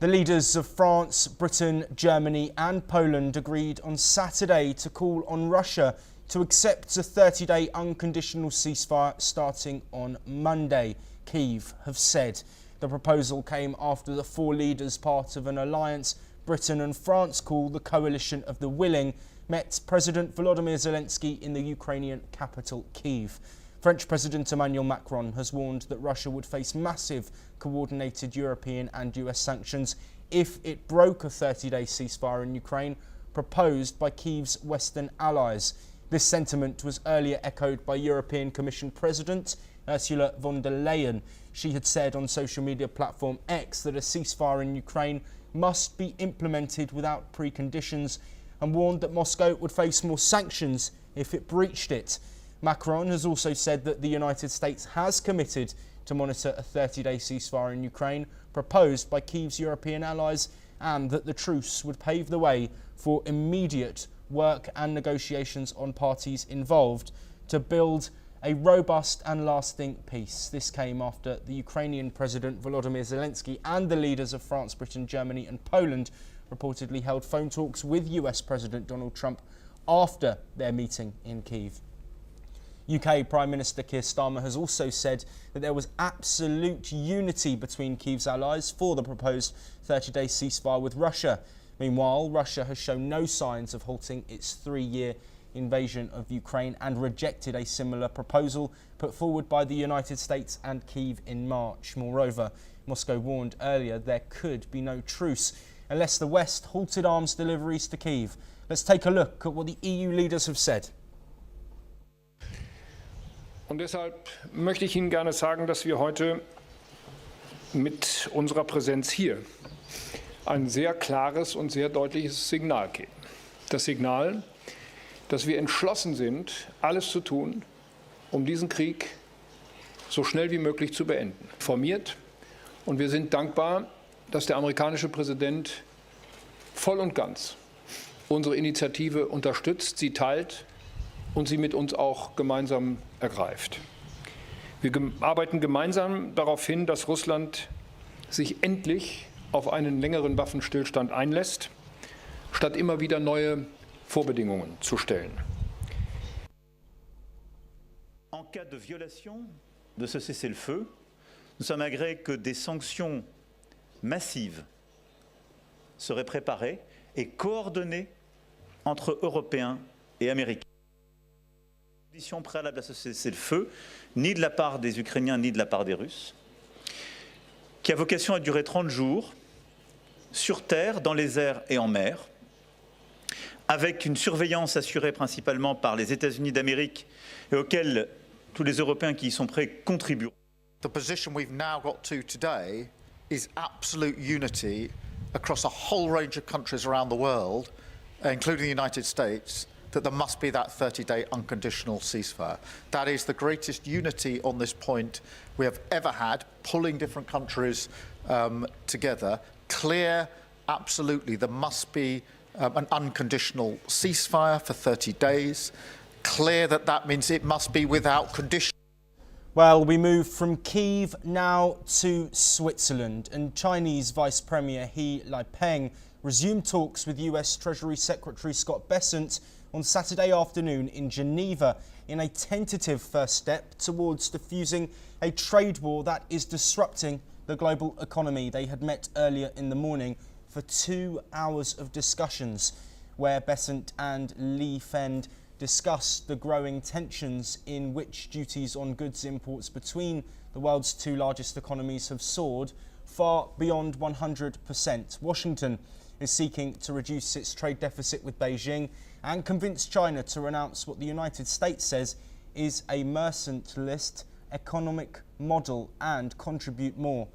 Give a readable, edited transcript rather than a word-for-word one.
The leaders of France, Britain, Germany and Poland agreed on Saturday to call on Russia to accept a 30-day unconditional ceasefire starting on Monday, Kyiv have said. The proposal came after the four leaders, part of an alliance Britain and France call the Coalition of the Willing, met President Volodymyr Zelensky in the Ukrainian capital Kyiv. French President Emmanuel Macron has warned that Russia would face massive coordinated European and US sanctions if it broke a 30-day ceasefire in Ukraine proposed by Kyiv's Western allies. This sentiment was earlier echoed by European Commission President Ursula von der Leyen. She had said on social media platform X that a ceasefire in Ukraine must be implemented without preconditions and warned that Moscow would face more sanctions if it breached it. Macron has also said that the United States has committed to monitor a 30-day ceasefire in Ukraine proposed by Kyiv's European allies, and that the truce would pave the way for immediate work and negotiations on parties involved to build a robust and lasting peace. This came after the Ukrainian President Volodymyr Zelensky and the leaders of France, Britain, Germany and Poland reportedly held phone talks with US President Donald Trump after their meeting in Kyiv. UK Prime Minister Keir Starmer has also said that there was absolute unity between Kyiv's allies for the proposed 30-day ceasefire with Russia. Meanwhile, Russia has shown no signs of halting its 3-year invasion of Ukraine and rejected a similar proposal put forward by the United States and Kyiv in March. Moreover, Moscow warned earlier there could be no truce unless the West halted arms deliveries to Kyiv. Let's take a look at what the EU leaders have said. Und deshalb möchte ich Ihnen gerne sagen, dass wir heute mit unserer Präsenz hier ein sehr klares und sehr deutliches Signal geben. Das Signal, dass wir entschlossen sind, alles zu tun, um diesen Krieg so schnell wie möglich zu beenden. Informiert, und wir sind dankbar, dass der amerikanische Präsident voll und ganz unsere Initiative unterstützt, sie teilt und sie mit uns auch gemeinsam ergreift. Wir arbeiten gemeinsam darauf hin, dass Russland sich endlich auf einen längeren Waffenstillstand einlässt, statt immer wieder neue Vorbedingungen zu stellen. En cas de violation de ce cessez-le-feu, nous sommes agrés que des sanctions massives seraient préparées et coordonnées entre Européens et Américains. Condition préalable à ce cessez-le-feu, ni de la part des Ukrainiens ni de la part des Russes, qui a vocation à durer 30 jours, sur terre, dans les airs et en mer, avec une surveillance assurée principalement par les États-Unis d'Amérique et auxquels tous les Européens qui y sont prêts contribueront. The position we've now got to today is absolute unity across a whole range of countries around the world, including the United States, that there must be that 30-day unconditional ceasefire. That is the greatest unity on this point we have ever had, pulling different countries together. Clear, absolutely, there must be an unconditional ceasefire for 30 days. Clear that that means it must be without condition. Well, we move from Kyiv now to Switzerland, and Chinese Vice Premier He Lipeng resumed talks with US Treasury Secretary Scott Bessent on Saturday afternoon in Geneva in a tentative first step towards diffusing a trade war that is disrupting the global economy. They had met earlier in the morning for 2 hours of discussions where Bessent and Li Fend discussed the growing tensions in which duties on goods imports between the world's two largest economies have soared far beyond 100%. Washington is seeking to reduce its trade deficit with Beijing and convince China to renounce what the United States says is a mercantilist economic model and contribute more